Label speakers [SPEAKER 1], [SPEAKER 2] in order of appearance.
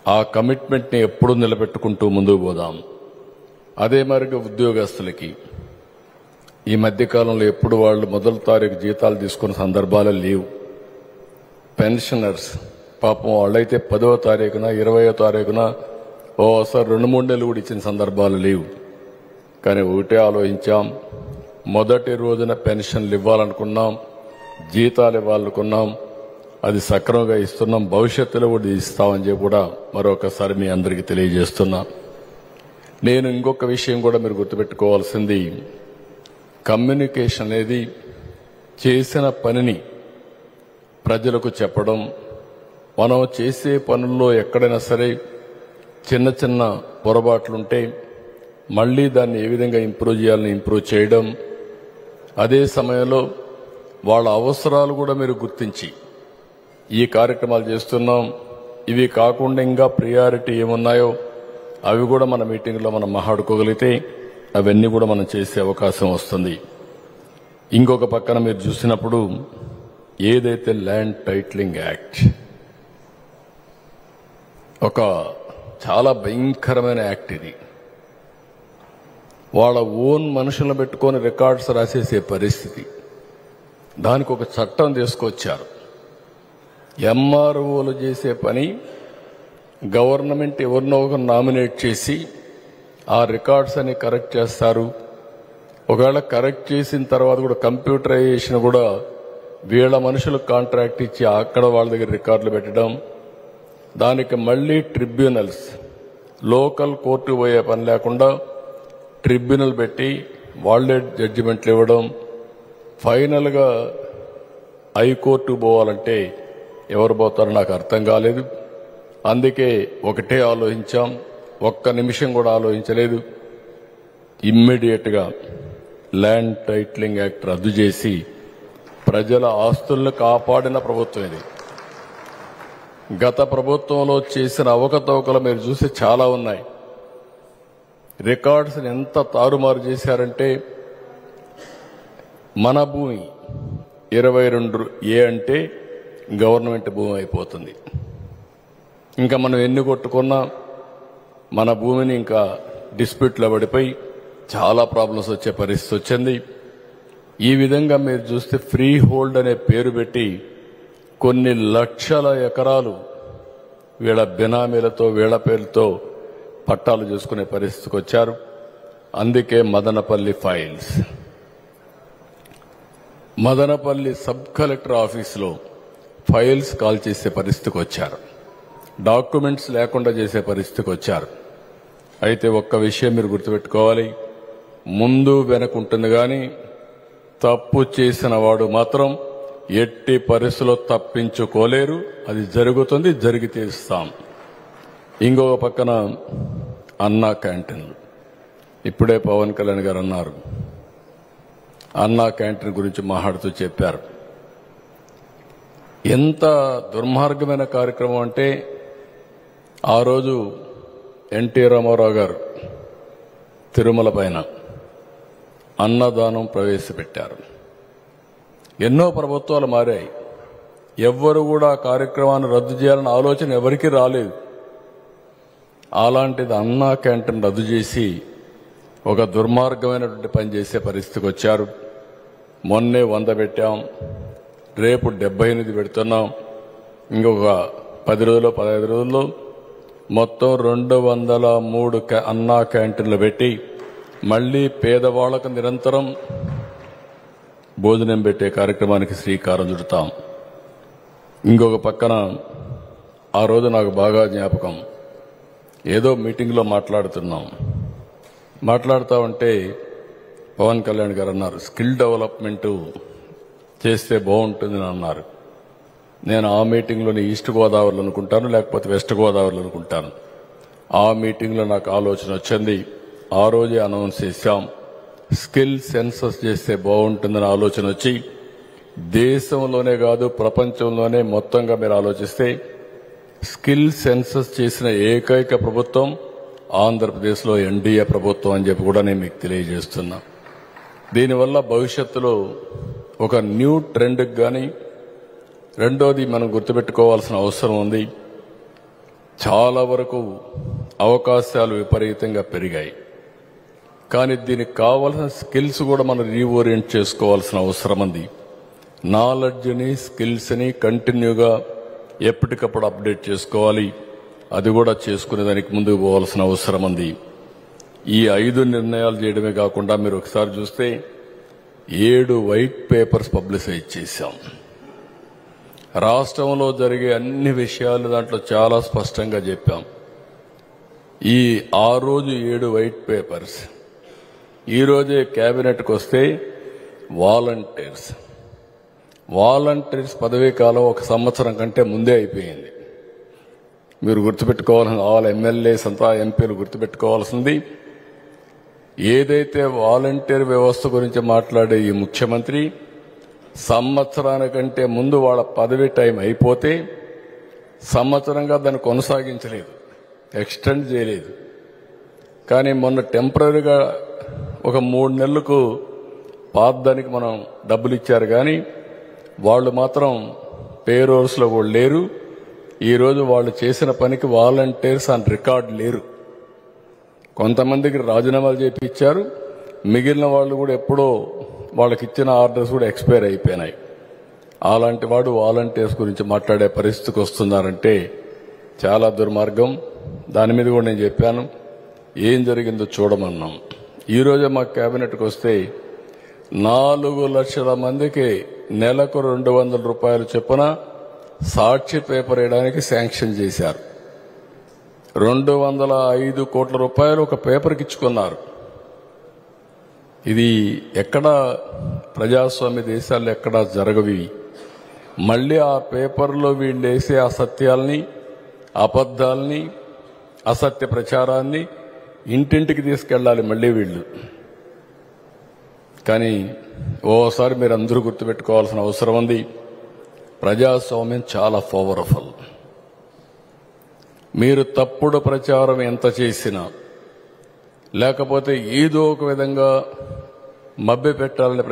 [SPEAKER 1] ఆ కమిట్మెంట్ని ఎప్పుడూ నిలబెట్టుకుంటూ ముందుకు పోదాం. అదే మరిగా ఉద్యోగస్తులకి ఈ మధ్యకాలంలో ఎప్పుడు వాళ్ళు మొదటి తారీఖు జీతాలు తీసుకున్న సందర్భాలు లేవు. పెన్షనర్స్ పాపం వాళ్ళైతే 10వ తారీఖున 20వ తారీఖున ఓసారి 2-3 నెలలు కూడా ఇచ్చిన సందర్భాలు లేవు. కానీ ఒకటే ఆలోచించాం, మొదటి రోజున పెన్షన్లు ఇవ్వాలనుకున్నాం, జీతాలు ఇవ్వాలనుకున్నాం, అది సక్రమంగా ఇస్తున్నాం, భవిష్యత్తులో కూడా ఇస్తామని చెప్పి కూడా మరొకసారి మీ అందరికీ తెలియజేస్తున్నా. నేను ఇంకొక విషయం కూడా మీరు గుర్తుపెట్టుకోవాల్సింది, కమ్యూనికేషన్ అనేది చేసిన పనిని ప్రజలకు చెప్పడం. మనం చేసే పనుల్లో ఎక్కడైనా సరే చిన్న చిన్న పొరపాట్లుంటే మళ్ళీ దాన్ని ఏ విధంగా ఇంప్రూవ్ చేయాలని ఇంప్రూవ్ చేయడం. అదే సమయంలో వాళ్ళ అవసరాలు కూడా మీరు గుర్తించి ఈ కార్యక్రమాలు చేస్తున్నాం, ఇవి కాకుండా ఇంకా ప్రియారిటీ ఏమున్నాయో అవి కూడా మన మీటింగ్లో మనం మాట్లాడుకోగలిగితే అవన్నీ కూడా మనం చేసే అవకాశం వస్తుంది. ఇంకొక పక్కన మీరు చూసినప్పుడు ఏదైతే ల్యాండ్ టైటిలింగ్ యాక్ట్ ఒక చాలా భయంకరమైన యాక్ట్, ఇది వాళ్ళ ఓన్ మనుషులను పెట్టుకొని రికార్డ్స్ రాసేసే పరిస్థితి. దానికి ఒక చట్టం తీసుకొచ్చారు. ఎంఆర్ఓలు చేసే పని గవర్నమెంట్ ఎవరినో ఒకరు నామినేట్ చేసి ఆ రికార్డ్స్ అని కరెక్ట్ చేస్తారు. ఒకవేళ కరెక్ట్ చేసిన తర్వాత కూడా కంప్యూటరైజేషన్ కూడా వీళ్ళ మనుషులకు కాంట్రాక్ట్ ఇచ్చి అక్కడ వాళ్ళ దగ్గర రికార్డులు పెట్టడం. దానికి మళ్ళీ ట్రిబ్యునల్స్, లోకల్ కోర్టు పోయే పని లేకుండా ట్రిబ్యునల్ పెట్టి వాళ్లే జడ్జిమెంట్లు ఇవ్వడం. ఫైనల్గా హైకోర్టు పోవాలంటే ఎవరు పోతారో నాకు అర్థం కాలేదు. అందుకే ఒకటే ఆలోచించాం, ఒక్క నిమిషం కూడా ఆలోచించలేదు. ఇమ్మీడియట్గా ల్యాండ్ టైటిలింగ్ యాక్ట్ రద్దు చేసి ప్రజల ఆస్తులను కాపాడిన ప్రభుత్వం ఇది. గత ప్రభుత్వంలో చేసిన అవకతవకలు మీరు చూసి చాలా ఉన్నాయి. రికార్డ్స్ ఎంత తారుమారు చేశారంటే మన భూమి 22A అంటే గవర్నమెంట్ భూమి అయిపోతుంది. ఇంకా మనం ఎన్ని కొట్టుకున్నా మన భూమిని ఇంకా డిస్ప్యూట్లో పడిపోయి చాలా ప్రాబ్లమ్స్ వచ్చే పరిస్థితి వచ్చింది. ఈ విధంగా మీరు చూస్తే ఫ్రీ హోల్డ్ అనే పేరు పెట్టి కొన్ని లక్షల ఎకరాలు వీళ్ళ బినామీలతో వీళ్ళ పేర్లతో పట్టాలు చేసుకునే పరిస్థితికి వచ్చారు. అందుకే Madanapalle files, Madanapalle sub collector ఆఫీసులో ఫైల్స్ కాల్ చేసే పరిస్థితికి వచ్చారు. డాక్యుమెంట్స్ లేకుండా చేసే పరిస్థితికి వచ్చారు. అయితే ఒక్క విషయం మీరు గుర్తుపెట్టుకోవాలి, ముందు వెనకుంటుంది కానీ తప్పు చేసిన వాడు మాత్రం ఎట్టి పరిస్థితుల్లో తప్పించుకోలేరు. అది జరుగుతుంది, జరిగి తీరుస్తాం. ఇంకొక పక్కన అన్నా క్యాంటీన్లు, ఇప్పుడే పవన్ కళ్యాణ్ గారు అన్నారు, అన్నా క్యాంటీన్ గురించి మాట్లాడుతూ చెప్పారు. ఎంత దుర్మార్గమైన కార్యక్రమం అంటే ఆ రోజు ఎన్టీ రామారావు గారు తిరుమల పైన అన్నదానం ప్రవేశపెట్టారు. ఎన్నో ప్రభుత్వాలు మారాయి, ఎవ్వరు కూడా ఆ కార్యక్రమాన్ని రద్దు చేయాలన్న ఆలోచన ఎవరికీ రాలేదు. అలాంటిది అన్నా క్యాంటీన్ రద్దు చేసి ఒక దుర్మార్గమైనటువంటి పని చేసే పరిస్థితికి వచ్చారు. మొన్నే 100 పెట్టాం, రేపు 78 పెడుతున్నాం. ఇంకొక 10 రోజుల్లో 15 రోజుల్లో మొత్తం 203 అన్నా క్యాంటీన్లు పెట్టి మళ్లీ పేదవాళ్లకు నిరంతరం భోజనం పెట్టే కార్యక్రమానికి శ్రీకారం చుడతాం. ఇంకొక పక్కన ఆ రోజు నాకు బాగా జ్ఞాపకం, ఏదో మీటింగ్లో మాట్లాడుతూ ఉంటే పవన్ కళ్యాణ్ గారు అన్నారు, స్కిల్ డెవలప్మెంట్ చేస్తే బాగుంటుందని అన్నారు. నేను ఆ మీటింగ్లోని ఈస్ట్ గోదావరిలో అనుకుంటాను, లేకపోతే వెస్ట్ గోదావరిలో అనుకుంటాను. ఆ మీటింగ్లో నాకు ఆలోచన వచ్చింది. ఆ రోజే అనౌన్స్ చేశాం, స్కిల్ సెన్సస్ చేస్తే బాగుంటుందని ఆలోచన వచ్చి దేశంలోనే కాదు ప్రపంచంలోనే మొత్తంగా మీరు ఆలోచిస్తే స్కిల్ సెన్సస్ చేసిన ఏకైక ప్రభుత్వం ఆంధ్రప్రదేశ్లో ఎన్డీఏ ప్రభుత్వం అని చెప్పి కూడా నేను మీకు తెలియజేస్తున్నా. దీనివల్ల భవిష్యత్తులో ఒక న్యూ ట్రెండ్కి కానీ, రెండోది మనం గుర్తుపెట్టుకోవాల్సిన అవసరం ఉంది. చాలా వరకు అవకాశాలు విపరీతంగా పెరిగాయి. కానీ దీనికి కావాల్సిన స్కిల్స్ కూడా మనం రీఓరియంట్ చేసుకోవాల్సిన అవసరం ఉంది. నాలెడ్జ్ని, స్కిల్స్ని కంటిన్యూగా ఎప్పటికప్పుడు అప్డేట్ చేసుకోవాలి. అది కూడా చేసుకునే దానికి ముందుకు పోవాల్సిన అవసరం ఉంది. ఈ 5 నిర్ణయాలు చేయడమే కాకుండా మీరు ఒకసారి చూస్తే 7 వైట్ పేపర్స్ పబ్లిసైజ్ చేశాం. రాష్ట్రంలో జరిగే అన్ని విషయాలు దాంట్లో చాలా స్పష్టంగా చెప్పాం. ఆ రోజు 7 వైట్ పేపర్స్. ఈ రోజే కేబినెట్కి వస్తే వాలంటీర్స్ పదవీ కాలం 1 సంవత్సరం కంటే ముందే అయిపోయింది. మీరు గుర్తుపెట్టుకోవాల్సిన వాళ్ళ ఎమ్మెల్యేస్ అంతా ఎంపీలు గుర్తుపెట్టుకోవాల్సింది, ఏదైతే వాలంటీర్ వ్యవస్థ గురించి మాట్లాడే ఈ ముఖ్యమంత్రి సంవత్సరానికంటే ముందు వాళ్ళ పదవి టైం అయిపోతే సంవత్సరంగా దాన్ని కొనసాగించలేదు, ఎక్స్టెండ్ చేయలేదు. కానీ మొన్న టెంపరీగా ఒక 3 నెలలకు పాతదానికి మనం డబ్బులు ఇచ్చారు. కానీ వాళ్ళు మాత్రం పేరోల్స్లో కూడా లేరు. ఈరోజు వాళ్ళు చేసిన పనికి వాలంటీర్స్ ఆన్ రికార్డ్ లేరు. కొంతమందికి రాజీనామాలు చేయించారు, మిగిలిన వాళ్ళు కూడా ఎప్పుడో వాళ్ళకి ఇచ్చిన ఆర్డర్స్ కూడా ఎక్స్పైర్ అయిపోయినాయి. అలాంటి వాడు వాలంటీర్స్ గురించి మాట్లాడే పరిస్థితికి వస్తున్నారంటే చాలా దుర్మార్గం. దాని మీద కూడా నేను చెప్పాను, ఏం జరిగిందో చూడమన్నాం. ఈరోజే మా కేబినెట్కి వస్తే 4 లక్షల మందికి నెలకు 200 రూపాయలు చొప్పున సాక్షి పేపర్ వేయడానికి శాంక్షన్ చేశారు. 205 కోట్ల రూపాయలు ఒక పేపర్కి ఇచ్చుకున్నారు. ఇది ఎక్కడా ప్రజాస్వామ్య దేశాల్లో ఎక్కడా జరగవి. మళ్ళీ ఆ పేపర్లో వీళ్ళు వేసే అసత్యాల్ని, అబద్ధాల్ని, అసత్య ప్రచారాన్ని ఇంటింటికి తీసుకెళ్ళాలి మళ్ళీ వీళ్ళు. కానీ ఓసారి మీరు అందరూ గుర్తుపెట్టుకోవాల్సిన అవసరం ఉంది, ప్రజాస్వామ్యం చాలా పవర్ఫుల్. మీరు తప్పుడు ప్రచారం ఎంత చేసినా, లేకపోతే ఏదో ఒక విధంగా మభ్య పెట్టాలని